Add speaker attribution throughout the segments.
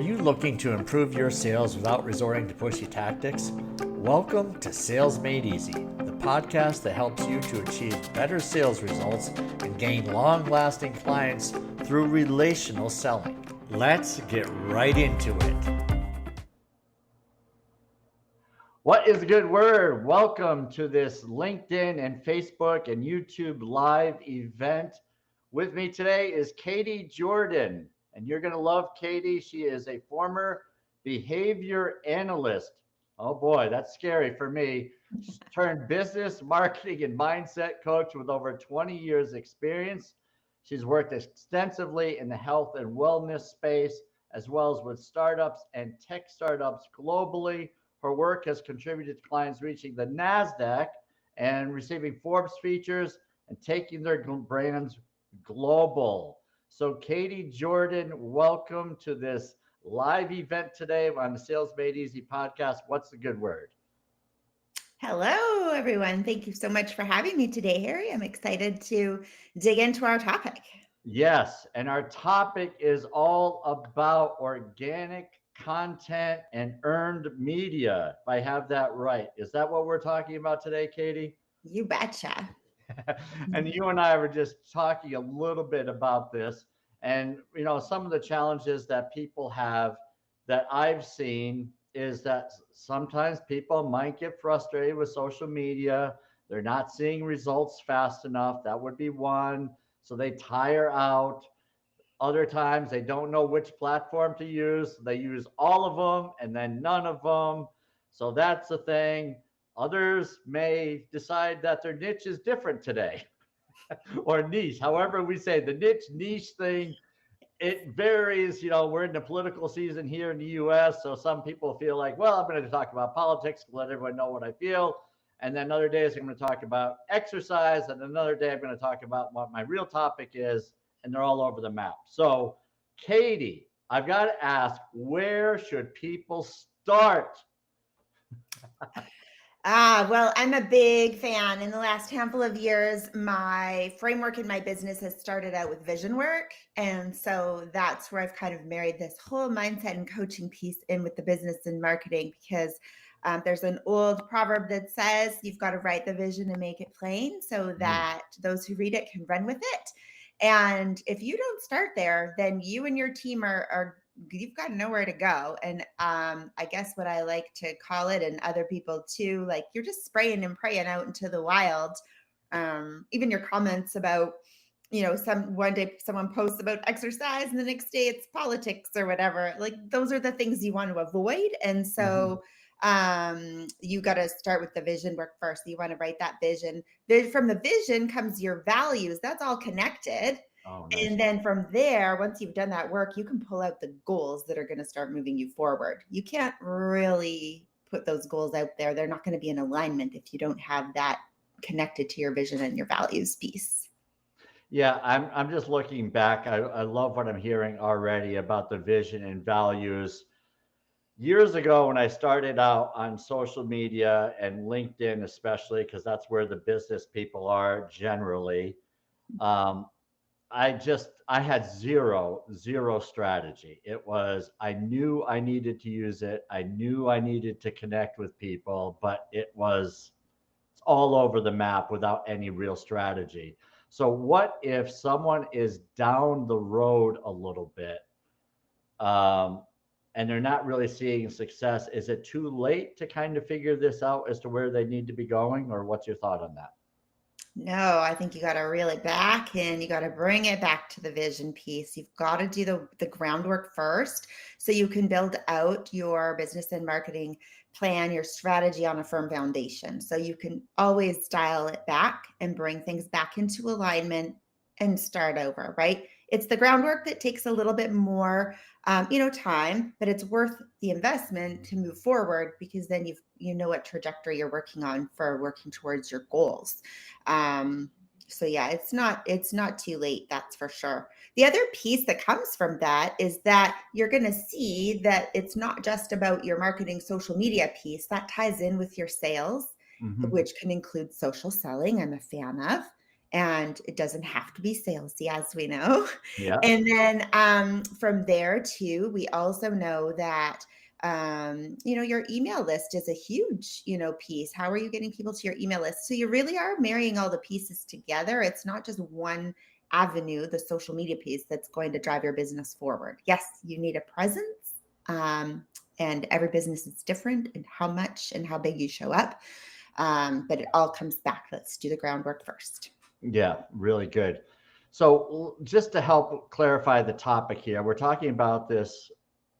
Speaker 1: Are you looking to improve your sales without resorting to pushy tactics? Welcome to Sales Made Easy, the podcast that helps you to achieve better sales results and gain long-lasting clients through relational selling. Let's get right into it. What is a good word? Welcome to this LinkedIn and Facebook and YouTube live event. With me today is Cadi Jordan, and you're going to love Cadi. She is a former behavior analyst. Oh boy, that's scary for me. She's turned business, marketing, and mindset coach with over 20 years experience. She's worked extensively in the health and wellness space, as well as with startups and tech startups globally. Her work has contributed to clients reaching the NASDAQ and receiving Forbes features and taking their brands global. So Cadi Jordan, welcome to this live event today on the Sales Made Easy podcast. What's the good word?
Speaker 2: Hello, everyone. Thank you so much for having me today, Harry. I'm excited to dig into our topic.
Speaker 1: Yes, and our topic is all about organic content and earned media, if I have that right. Is that what we're talking about today, Cadi?
Speaker 2: You betcha.
Speaker 1: And you and I were just talking a little bit about this. And, you know, some of the challenges that people have that I've seen is that sometimes people might get frustrated with social media. They're not seeing results fast enough. That would be one. So they tire out. Other times they don't know which platform to use. They use all of them and then none of them. So that's the thing. Others may decide that their niche is different today or niche, however we say the niche thing. It varies. You know, we're in the political season here in the US. So some people feel like, well, I'm going to talk about politics, let everyone know what I feel. And then other days I'm going to talk about exercise. And another day I'm going to talk about what my real topic is. And they're all over the map. So, Cadi, I've got to ask, where should people start?
Speaker 2: Well, I'm a big fan. In the last handful of years, my framework in my business has started out with vision work. And so that's where I've kind of married this whole mindset and coaching piece in with the business and marketing, because there's an old proverb that says you've got to write the vision and make it plain so that those who read it can run with it. And if you don't start there, then you and your team are you've got nowhere to go. And I guess what I like to call it, and other people too, like you're just spraying and praying out into the wild. Even your comments about, you know, one day someone posts about exercise and the next day it's politics or whatever. Like those are the things you want to avoid. And so you got to start with the vision work first. You want to write that vision. Then from the vision comes your values. That's all connected.
Speaker 1: Oh, nice.
Speaker 2: And then from there, once you've done that work, you can pull out the goals that are going to start moving you forward. You can't really put those goals out there. They're not going to be in alignment if you don't have that connected to your vision and your values piece.
Speaker 1: Yeah, I'm just looking back. I love what I'm hearing already about the vision and values. Years ago, when I started out on social media and LinkedIn, especially because that's where the business people are generally, I had zero strategy. It was, I knew I needed to use it. I knew I needed to connect with people, but it's all over the map without any real strategy. So what if someone is down the road a little bit, and they're not really seeing success? Is it too late to kind of figure this out as to where they need to be going, or what's your thought on that?
Speaker 2: No, I think you got to reel it back and you got to bring it back to the vision piece. You've got to do the groundwork first so you can build out your business and marketing plan, your strategy on a firm foundation. So you can always dial it back and bring things back into alignment and start over, right? It's the groundwork that takes a little bit more, time, but it's worth the investment to move forward, because then you know what trajectory you're working on for working towards your goals. So yeah, it's not too late. That's for sure. The other piece that comes from that is that you're going to see that it's not just about your marketing social media piece. That ties in with your sales, which can include social selling. I'm a fan of. and it doesn't have to be salesy, as we know.
Speaker 1: Yeah.
Speaker 2: And then from there too, we also know that your email list is a huge, piece. How are you getting people to your email list? So you really are marrying all the pieces together. It's not just one avenue, the social media piece, that's going to drive your business forward. Yes, you need a presence. And every business is different in how much and how big you show up. But it all comes back. Let's do the groundwork first.
Speaker 1: Yeah, really good. So just to help clarify the topic here, we're talking about this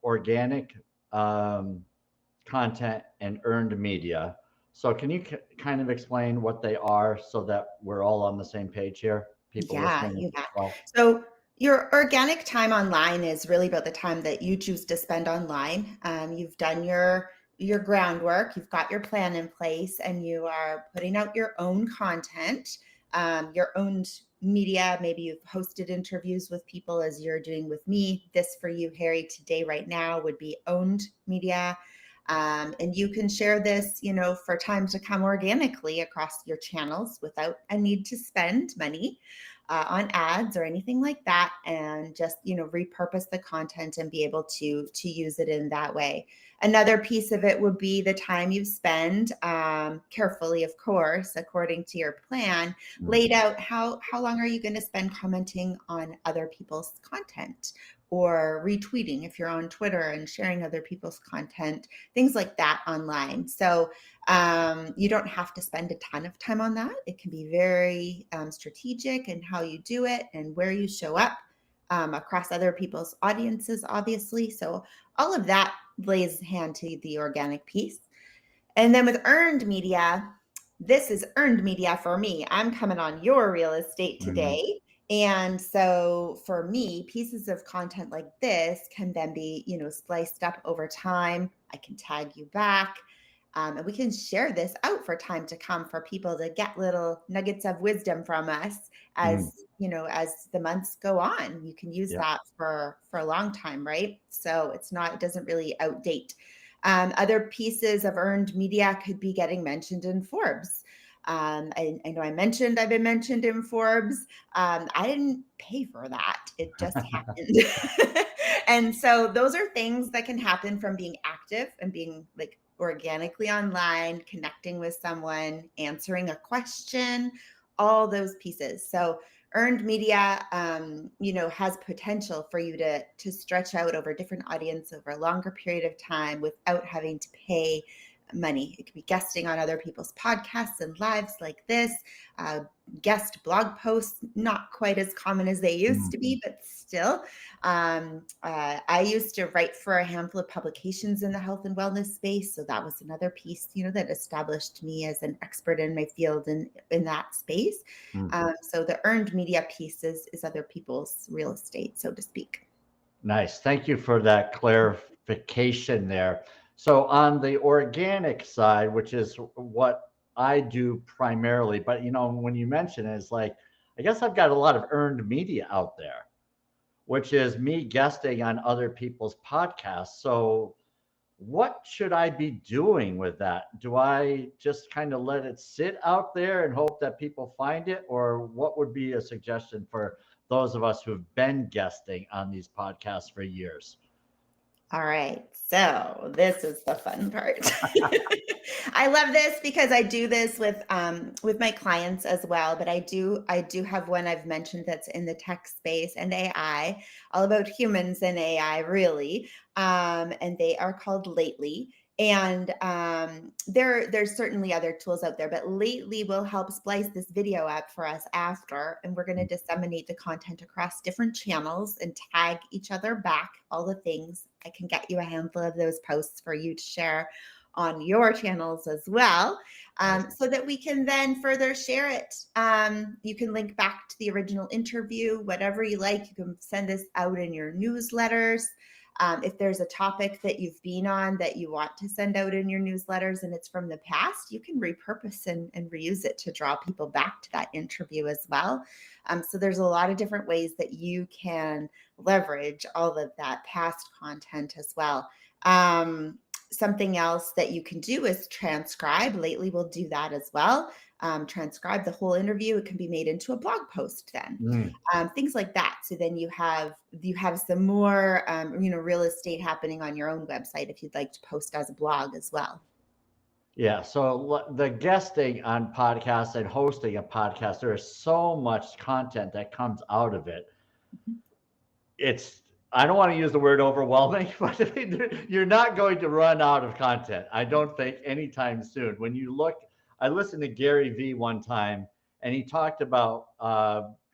Speaker 1: organic content and earned media. So can you kind of explain what they are so that we're all on the same page here, people
Speaker 2: Yeah,
Speaker 1: listening
Speaker 2: you
Speaker 1: as
Speaker 2: bet.
Speaker 1: well?
Speaker 2: So your organic time online is really about the time that you choose to spend online. You've done your groundwork, you've got your plan in place, and you are putting out your own content, your own media. Maybe you've hosted interviews with people, as you're doing with me. This for you, Harry, today, right now, would be owned media. And you can share this, for time to come organically across your channels without a need to spend money on ads or anything like that, and just repurpose the content and be able to use it in that way. Another piece of it would be the time you spend, carefully, of course, according to your plan, laid out how long are you going to spend commenting on other people's content, or retweeting if you're on Twitter and sharing other people's content, things like that online. So you don't have to spend a ton of time on that. It can be very strategic in how you do it and where you show up across other people's audiences, obviously. So all of that lays hand to the organic piece. And then with earned media, this is earned media for me. I'm coming on your real estate today. And so for me, pieces of content like this can then be, spliced up over time. I can tag you back. And we can share this out for time to come for people to get little nuggets of wisdom from us as as the months go on. You can use that for a long time, right? So it doesn't really outdate. Other pieces of earned media could be getting mentioned in Forbes. I know I've been mentioned in Forbes. I didn't pay for that. It just happened. And so those are things that can happen from being active and being like organically online, connecting with someone, answering a question, all those pieces. So earned media, has potential for you to stretch out over different audience over a longer period of time without having to pay money. It could be guesting on other people's podcasts and lives like this, guest blog posts, not quite as common as they used to be, but still. I used to write for a handful of publications in the health and wellness space. So that was another piece, that established me as an expert in my field in that space. So the earned media piece is other people's real estate, so to speak.
Speaker 1: Nice. Thank you for that clarification there. So on the organic side, which is what I do primarily, but when you mention it, it's like, I guess I've got a lot of earned media out there, which is me guesting on other people's podcasts. So what should I be doing with that? Do I just kind of let it sit out there and hope that people find it? Or what would be a suggestion for those of us who've been guesting on these podcasts for years?
Speaker 2: All right. So this is the fun part. I love this because I do this with my clients as well, but I do have one I've mentioned that's in the tech space and AI, all about humans and AI, really. And they are called Lately. And there's certainly other tools out there, but Lately will help splice this video up for us after, and we're going to disseminate the content across different channels and tag each other back, all the things. I can get you a handful of those posts for you to share on your channels as well, so that we can then further share it. You can link back to the original interview, whatever you like. You can send this out in your newsletters. If there's a topic that you've been on that you want to send out in your newsletters and it's from the past, you can repurpose and reuse it to draw people back to that interview as well. So there's a lot of different ways that you can leverage all of that past content as well. something else that you can do is transcribe. Lately, we'll do that as well. Transcribe the whole interview. It can be made into a blog post then. Things like that. So then you have some more, real estate happening on your own website if you'd like to post as a blog as well.
Speaker 1: Yeah. So the guesting on podcasts and hosting a podcast, there is so much content that comes out of it. I don't want to use the word overwhelming, but you're not going to run out of content. I don't think anytime soon. When you look, I listened to Gary Vee one time, and he talked about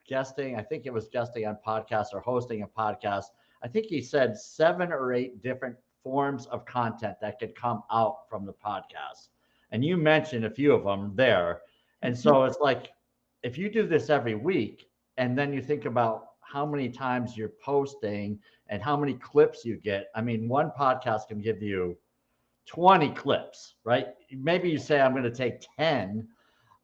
Speaker 1: guesting. I think it was guesting on podcasts or hosting a podcast. I think he said 7 or 8 different forms of content that could come out from the podcast. And you mentioned a few of them there. And so it's like, if you do this every week, and then you think about how many times you're posting and how many clips you get. I mean, one podcast can give you 20 clips, right? Maybe you say, I'm going to take 10,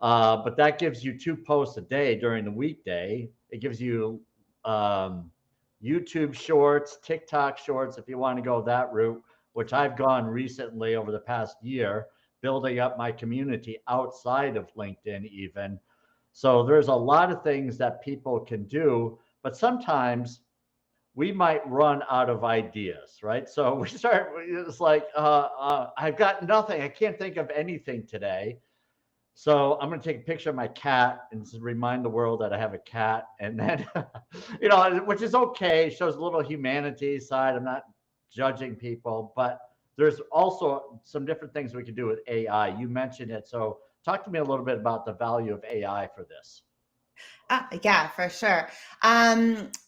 Speaker 1: but that gives you 2 posts a day during the weekday. It gives you YouTube shorts, TikTok shorts, if you want to go that route, which I've gone recently over the past year, building up my community outside of LinkedIn even. So there's a lot of things that people can do, but sometimes we might run out of ideas, right? So it's like, I've got nothing. I can't think of anything today. So I'm going to take a picture of my cat and remind the world that I have a cat. And then, which is okay. It shows a little humanity side. I'm not judging people, but there's also some different things we can do with AI. You mentioned it. So talk to me a little bit about the value of AI for this.
Speaker 2: Yeah, for sure.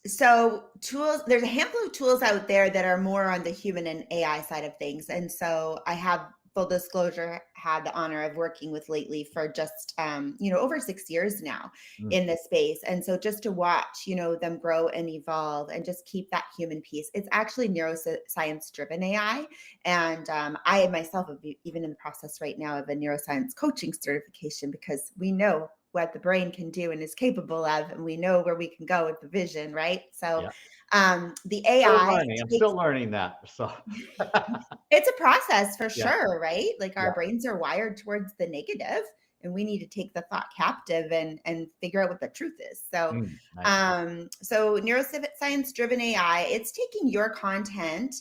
Speaker 2: So tools, there's a handful of tools out there that are more on the human and AI side of things. And so I have, full disclosure, had the honor of working with Lately for just, over 6 years now in this space. And so just to watch, them grow and evolve and just keep that human piece. It's actually neuroscience driven AI. And I myself am even in the process right now of a neuroscience coaching certification, because we know what the brain can do and is capable of, and we know where we can go with the vision, right? So the AI,
Speaker 1: I'm still learning that. So
Speaker 2: it's a process for sure, right? Like our brains are wired towards the negative, and we need to take the thought captive and figure out what the truth is. So so neuroscience driven AI, it's taking your content.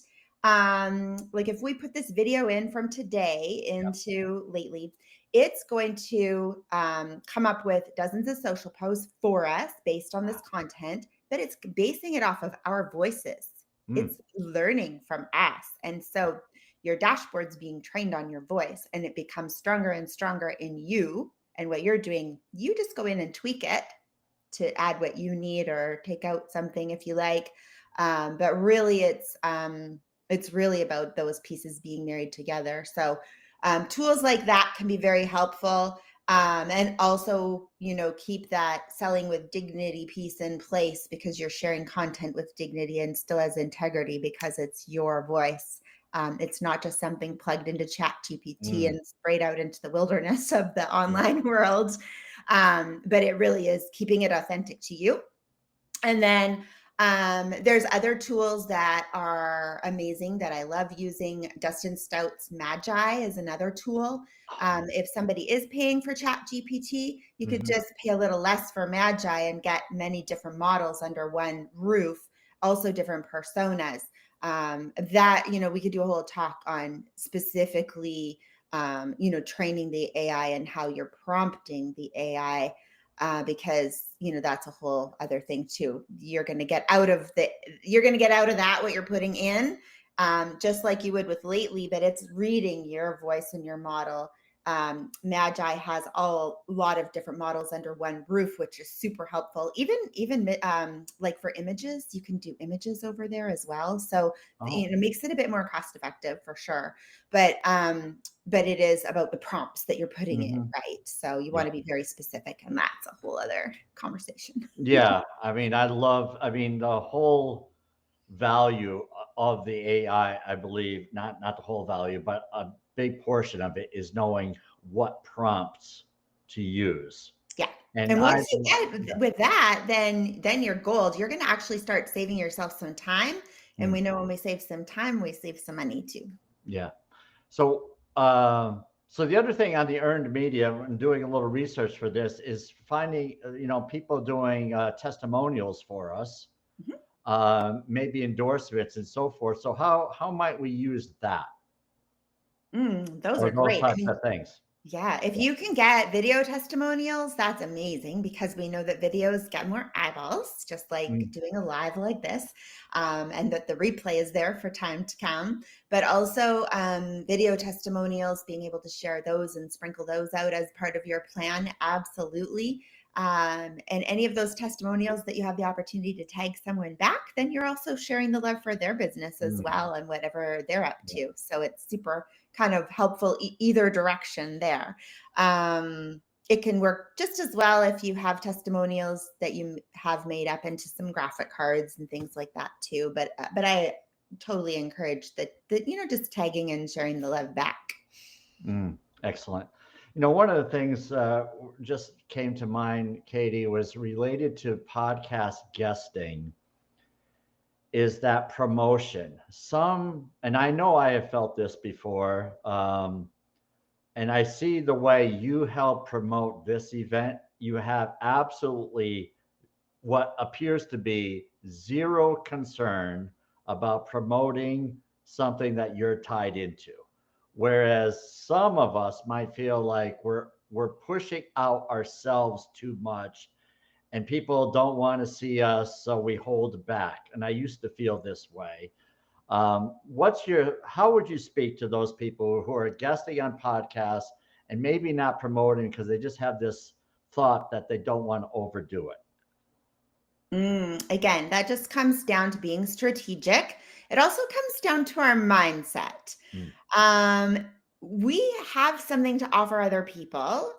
Speaker 2: Like if we put this video in from today into Lately, it's going to come up with dozens of social posts for us based on this content, but it's basing it off of our voices. It's learning from us. And so your dashboard's being trained on your voice, and it becomes stronger and stronger in you. And what you're doing, you just go in and tweak it to add what you need or take out something if you like. But really it's really about those pieces being married together. So tools like that can be very helpful. And also, keep that selling with dignity piece in place, because you're sharing content with dignity and still has integrity, because it's your voice. It's not just something plugged into ChatGPT and sprayed out into the wilderness of the online world. But it really is keeping it authentic to you. And then there's other tools that are amazing that I love using. Dustin Stout's Magi is another tool. If somebody is paying for ChatGPT, you could just pay a little less for Magi and get many different models under one roof, also different personas. That, we could do a whole talk on specifically, training the AI and how you're prompting the AI. Because that's a whole other thing too. You're going to get out of that what you're putting in, just like you would with Lately, but it's reading your voice and your model. Magi has a lot of different models under one roof, which is super helpful. Even like for images, you can do images over there as well. So it makes it a bit more cost effective for sure. But it is about the prompts that you're putting in, right? So you want to be very specific, and that's a whole other conversation.
Speaker 1: Yeah. I mean, the whole value of the AI, I believe, not the whole value, but a big portion of it is knowing what prompts to use.
Speaker 2: Yeah. And once you get with that, then you're gold. You're going to actually start saving yourself some time. And we know when we save some time, we save some money too.
Speaker 1: Yeah. So, so the other thing on the earned media and doing a little research for this is finding, people doing testimonials for us,
Speaker 2: Mhm.
Speaker 1: maybe endorsements and so forth. So how might we use that
Speaker 2: Those
Speaker 1: or
Speaker 2: are
Speaker 1: those
Speaker 2: great. I
Speaker 1: types
Speaker 2: mean,
Speaker 1: of things?
Speaker 2: yeah, if
Speaker 1: Yeah.
Speaker 2: you can get video testimonials, that's amazing because we know that videos get more eyeballs, just like
Speaker 1: Mm,
Speaker 2: doing a live like this, and that the replay is there for time to come. But also, video testimonials, being able to share those and sprinkle those out as part of your plan, absolutely. And any of those testimonials that you have the opportunity to tag someone back, then you're also sharing the love for their business as
Speaker 1: mm,
Speaker 2: well and whatever they're up
Speaker 1: yeah.
Speaker 2: to. So it's super kind of helpful either direction there. Um, it can work just as well if you have testimonials that you have made up into some graphic cards and things like that too. But I totally encourage that just tagging and sharing the love back.
Speaker 1: Excellent. One of the things just came to mind, Katie, was related to podcast guesting, is that promotion. And I know I have felt this before, and I see the way you help promote this event. You have absolutely what appears to be zero concern about promoting something that you're tied into. Whereas some of us might feel like we're pushing out ourselves too much and people don't want to see us, so we hold back. And I used to feel this way. How would you speak to those people who are guesting on podcasts and maybe not promoting because they just have this thought that they don't want to overdo it?
Speaker 2: Again, that just comes down to being strategic. It also comes down to our mindset.
Speaker 1: Mm,
Speaker 2: Um, we have something to offer other people,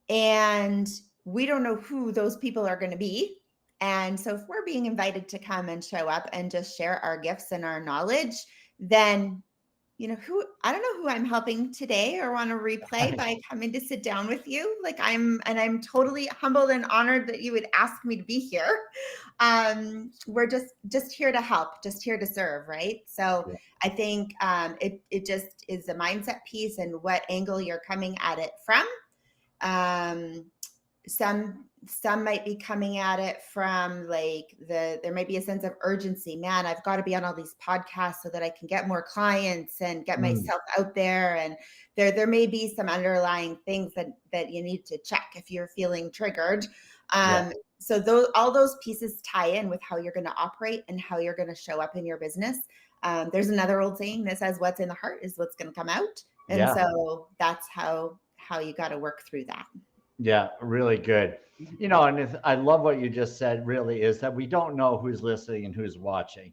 Speaker 2: and we don't know who those people are going to be. And so, if we're being invited to come and show up and just share our gifts and our knowledge, then who I don't know who I'm helping today or want to replay
Speaker 1: right.
Speaker 2: by coming to sit down with you. I'm totally humbled and honored that you would ask me to be here. We're just here to help, just here to serve, right? So
Speaker 1: Yeah.
Speaker 2: I think it just is a mindset piece and what angle you're coming at it from. Um, some might be coming at it from like there might be a sense of urgency. Man, I've got to be on all these podcasts so that I can get more clients and get
Speaker 1: Mm,
Speaker 2: myself out there. And there may be some underlying things that you need to check if you're feeling triggered.
Speaker 1: yeah.
Speaker 2: So all those pieces tie in with how you're going to operate and how you're going to show up in your business. There's another old saying that says what's in the heart is what's going to come out. And
Speaker 1: Yeah.
Speaker 2: so that's how you got to work through that.
Speaker 1: Yeah. Really good. I love what you just said, really, is that we don't know who's listening and who's watching.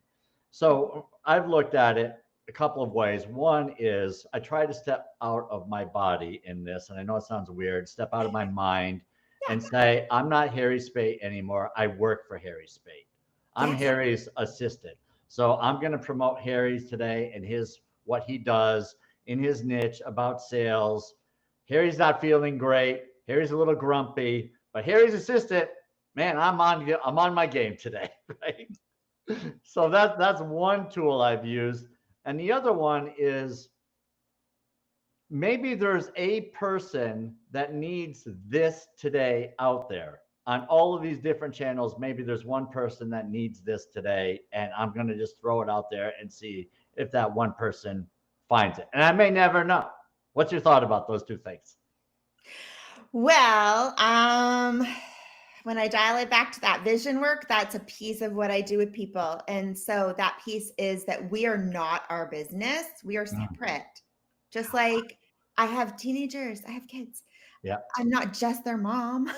Speaker 1: So I've looked at it a couple of ways. One is I try to step out of my body in this, and I know it sounds weird, step out of my mind and say, I'm not Harry Spate anymore. I work for Harry Spate. I'm
Speaker 2: That's it.
Speaker 1: Harry's assistant. So I'm going to promote Harry's today and what he does in his niche about sales. Harry's not feeling great. Harry's a little grumpy, but Harry's assistant, man, I'm on my game today, right? So that's one tool I've used. And the other one is maybe there's a person that needs this today out there on all of these different channels. Maybe there's one person that needs this today, and I'm going to just throw it out there and see if that one person finds it. And I may never know. What's your thought about those two things?
Speaker 2: Well, when I dial it back to that vision work, that's a piece of what I do with people. And so that piece is that we are not our business. We are
Speaker 1: Mm.
Speaker 2: separate. Just like I have teenagers, I have kids.
Speaker 1: Yeah.
Speaker 2: I'm not just their mom,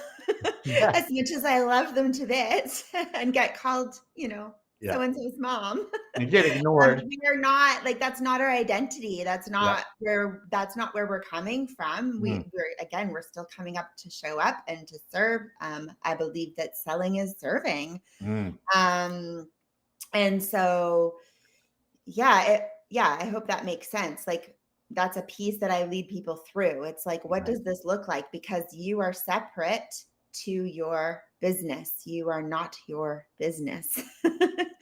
Speaker 1: Yeah.
Speaker 2: as much as I love them to bits and get called,
Speaker 1: Yeah.
Speaker 2: so and so's mom.
Speaker 1: You get ignored.
Speaker 2: We are not like that's not our identity. That's
Speaker 1: Yeah.
Speaker 2: not where we're coming from.
Speaker 1: Mm.
Speaker 2: We're still coming up to show up and to serve. I believe that selling is serving.
Speaker 1: Mm.
Speaker 2: Um, and so I hope that makes sense. Like that's a piece that I lead people through. It's like, what
Speaker 1: Right.
Speaker 2: does this look like? Because you are separate to your business. You are not your business.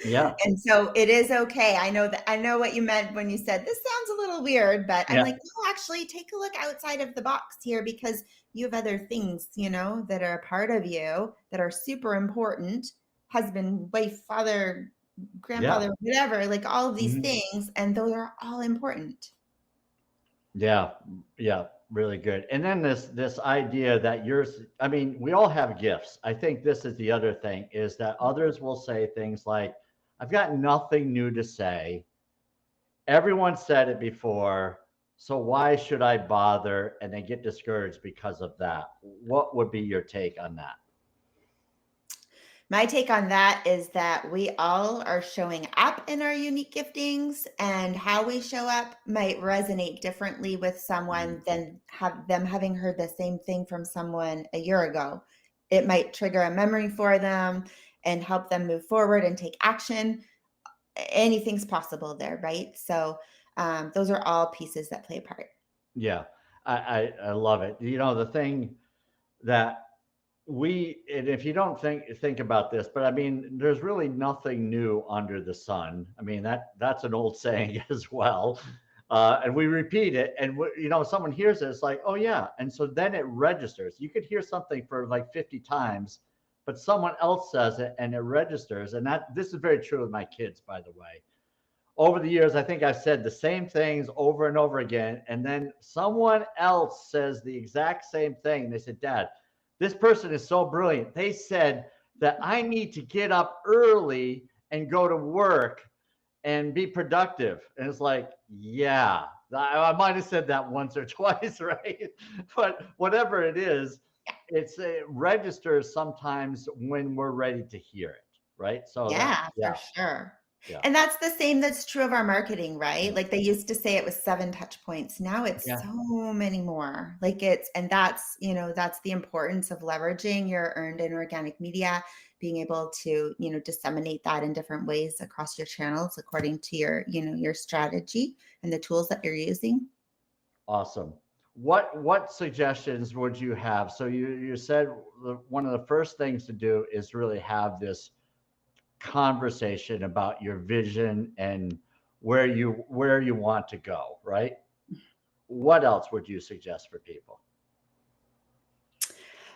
Speaker 1: Yeah.
Speaker 2: And so it is okay. I know what you meant when you said this sounds a little weird, but I'm
Speaker 1: Yeah.
Speaker 2: like, no, actually take a look outside of the box here, because you have other things, that are a part of you that are super important. Husband, wife, father,
Speaker 1: Yeah.
Speaker 2: grandfather, whatever, like all of these
Speaker 1: Mhm.
Speaker 2: things, and those are all important.
Speaker 1: Yeah. Yeah. Really good. And then this idea that I mean, we all have gifts. I think this is the other thing, is that others will say things like, I've got nothing new to say. Everyone said it before, so why should I bother? And they get discouraged because of that. What would be your take on that?
Speaker 2: My take on that is that we all are showing up in our unique giftings, and how we show up might resonate differently with someone than have them having heard the same thing from someone a year ago. It might trigger a memory for them and help them move forward and take action. Anything's possible there, right? So those are all pieces that play a part.
Speaker 1: Yeah, I love it. The thing that and if you don't think about this, but I mean, there's really nothing new under the sun. I mean, that's an old saying as well. And we repeat it, and someone hears it, it's like, oh yeah. And so then it registers. You could hear something for like 50 times, but someone else says it and it registers. And this is very true with my kids, by the way. Over the years, I think I've said the same things over and over again. And then someone else says the exact same thing. They said, Dad, this person is so brilliant. They said that I need to get up early and go to work and be productive. And it's like, yeah, I might have said that once or twice, right? But whatever it is, it registers sometimes when we're ready to hear it, right? So
Speaker 2: Yeah, for
Speaker 1: yeah,
Speaker 2: sure.
Speaker 1: yeah,
Speaker 2: And that's the same that's true of our marketing, right? Like they used to say it was 7 touch points. Now it's
Speaker 1: yeah.
Speaker 2: so many more. Like that's the importance of leveraging your earned and organic media, being able to, disseminate that in different ways across your channels according to your strategy and the tools that you're using.
Speaker 1: Awesome. What suggestions would you have? So you said one of the first things to do is really have this conversation about your vision and where you want to go, right? What else would you suggest for people?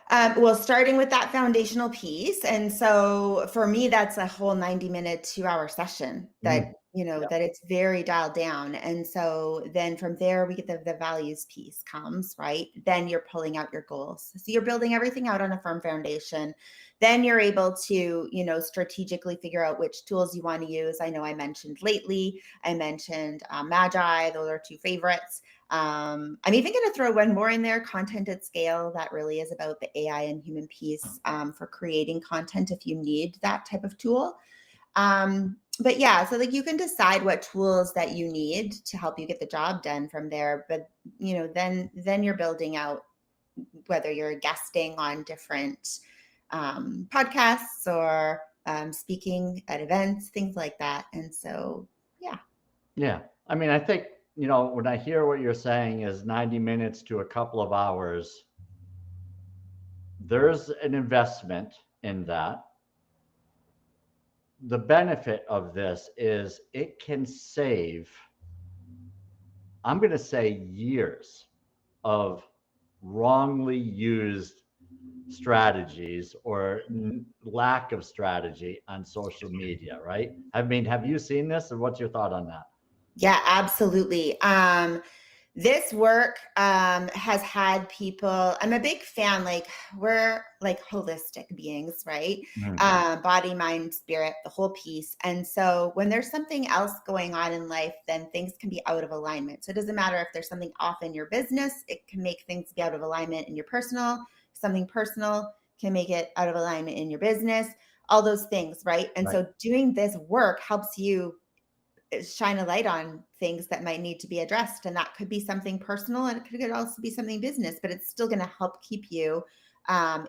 Speaker 2: Well, starting with that foundational piece. And so for me, that's a whole 90-minute, 2-hour session
Speaker 1: Mhm.
Speaker 2: that it's very dialed down. And so then from there, we get the values piece comes, right? Then you're pulling out your goals. So you're building everything out on a firm foundation. Then you're able to, strategically figure out which tools you want to use. I know I mentioned Lately, I mentioned Magi. Those are two favorites. I'm even going to throw one more in there, content at scale. That really is about the AI and human piece for creating content if you need that type of tool. But yeah, so like you can decide what tools that you need to help you get the job done from there. But then you're building out whether you're guesting on different podcasts or speaking at events, things like that. And so, yeah.
Speaker 1: Yeah. I mean, I think, when I hear what you're saying is 90 minutes to a couple of hours, there's an investment in that. The benefit of this is it can save, I'm going to say, years of wrongly used strategies or lack of strategy on social media, right? I mean, have you seen this, or what's your thought on that?
Speaker 2: Yeah, absolutely. This work has had people, I'm a big fan, like we're like holistic beings, right?
Speaker 1: Mhm.
Speaker 2: Body, mind, spirit, the whole piece. And so when there's something else going on in life, then things can be out of alignment. So it doesn't matter if there's something off in your business, it can make things be out of alignment in your personal. Something personal can make it out of alignment in your business, all those things, right? And
Speaker 1: Right.
Speaker 2: so doing this work helps you shine a light on things that might need to be addressed. And that could be something personal, and it could also be something business, but it's still going to help keep you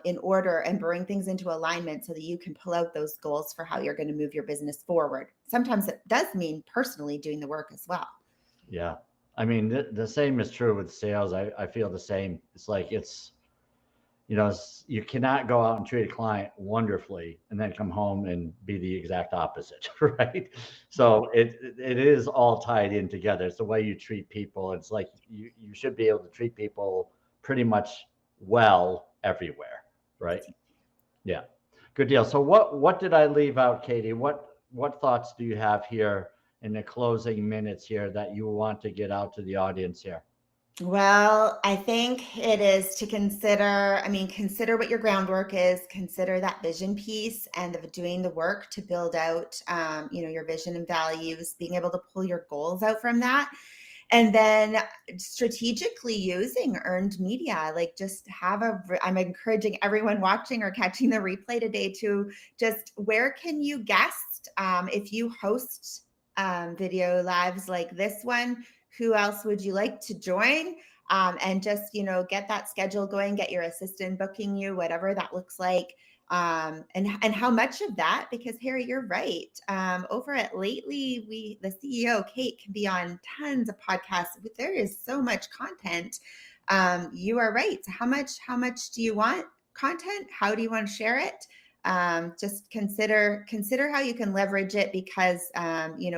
Speaker 2: in order and bring things into alignment so that you can pull out those goals for how you're going to move your business forward. Sometimes it does mean personally doing the work as well.
Speaker 1: Yeah. I mean, the same is true with sales. I feel the same. It's like you cannot go out and treat a client wonderfully and then come home and be the exact opposite, right? So it is all tied in together. It's the way you treat people. It's like you should be able to treat people pretty much well everywhere, right? Yeah, good deal. So what did I leave out, Cadi? What thoughts do you have here in the closing minutes here that you want to get out to the audience here?
Speaker 2: Well, I think it is to consider what your groundwork is, consider that vision piece and doing the work to build out, your vision and values, being able to pull your goals out from that. And then strategically using earned media, like just I'm encouraging everyone watching or catching the replay today to just, where can you guest? If you host video lives like this one, who else would you like to join? And just, get that schedule going, get your assistant booking you, whatever that looks like. And how much of that, because Harry, you're right. Over at Lately, the CEO, Kate, can be on tons of podcasts. There is so much content. You are right. So how much do you want content? How do you want to share it? Just consider how you can leverage it, because,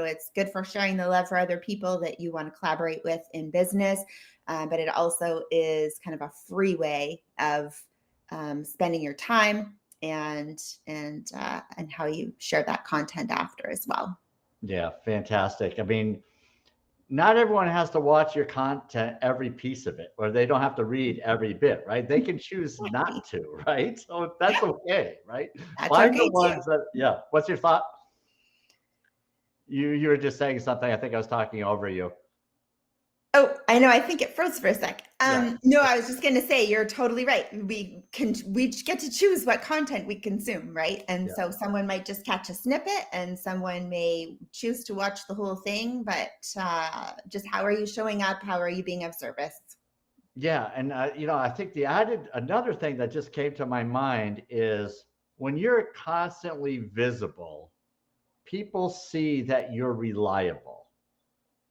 Speaker 2: it's good for sharing the love for other people that you want to collaborate with in business. But it also is kind of a free way of spending your time and how you share that content after as well.
Speaker 1: Yeah, fantastic. I mean, not everyone has to watch your content, every piece of it, or they don't have to read every bit, right? They can choose not to, right? So that's okay, right? Find the ones that, yeah. What's your thought? You were just saying something. I think I was talking over you.
Speaker 2: Oh, I know. I think it froze for a sec. No, I was just going to say, you're totally right. We get to choose what content we consume, right? And so someone might just catch a snippet and someone may choose to watch the whole thing, but just how are you showing up? How are you being of service?
Speaker 1: Yeah. And, I think another thing that just came to my mind is when you're constantly visible, people see that you're reliable,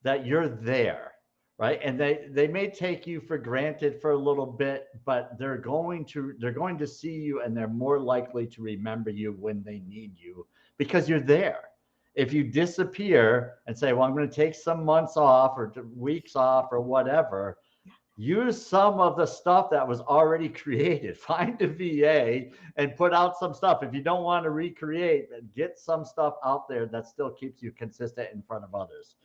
Speaker 1: that you're there. Right. And they may take you for granted for a little bit, but they're going to see you, and they're more likely to remember you when they need you because you're there. If you disappear and say, well, I'm going to take some months off or weeks off or whatever, use some of the stuff that was already created. Find a VA and put out some stuff. If you don't want to recreate, get some stuff out there that still keeps you consistent in front of others.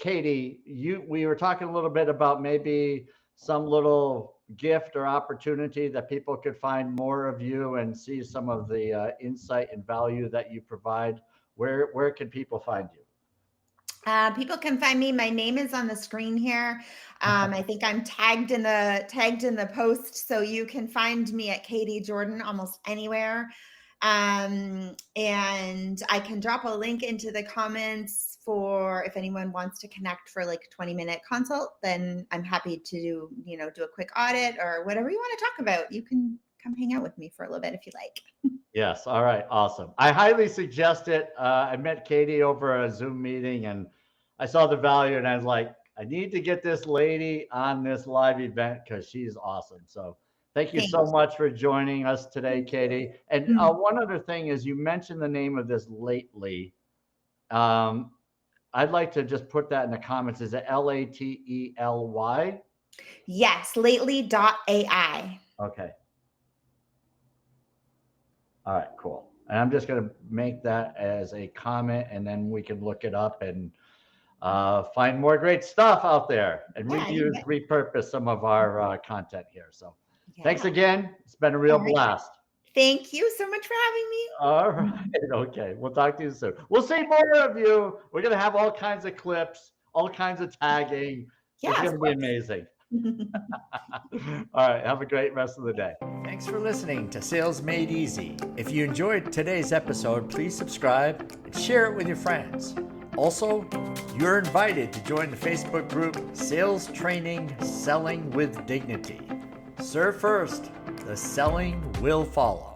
Speaker 1: Cadi, we were talking a little bit about maybe some little gift or opportunity that people could find more of you and see some of the insight and value that you provide. Where can people find you?
Speaker 2: People can find me. My name is on the screen here. I think I'm tagged in the post, so you can find me at Cadi Jordan almost anywhere. And I can drop a link into the comments for if anyone wants to connect for like a 20-minute consult, then I'm happy to do a quick audit or whatever you want to talk about. You can come hang out with me for a little bit if you like.
Speaker 1: Yes. All right. Awesome. I highly suggest it. I met Cadi over a Zoom meeting and I saw the value and I was like, I need to get this lady on this live event because she's awesome. So thank you so much for joining us today, Cadi. And one other thing is you mentioned the name of this Lately. I'd like to just put that in the comments. Is it Lately? Yes,
Speaker 2: lately.ai.
Speaker 1: Okay. All right, cool. And I'm just going to make that as a comment, and then we can look it up and find more great stuff out there and repurpose some of our content here. So thanks again. It's been a real blast.
Speaker 2: Thank you so much for having me.
Speaker 1: All right. Okay. We'll talk to you soon. We'll see more of you. We're going to have all kinds of clips, all kinds of tagging. It's going to be amazing. All right. Have a great rest of the day. Thanks for listening to Sales Made Easy. If you enjoyed today's episode, please subscribe and share it with your friends. Also, you're invited to join the Facebook group Sales Training Selling with Dignity. Serve first, the selling will follow.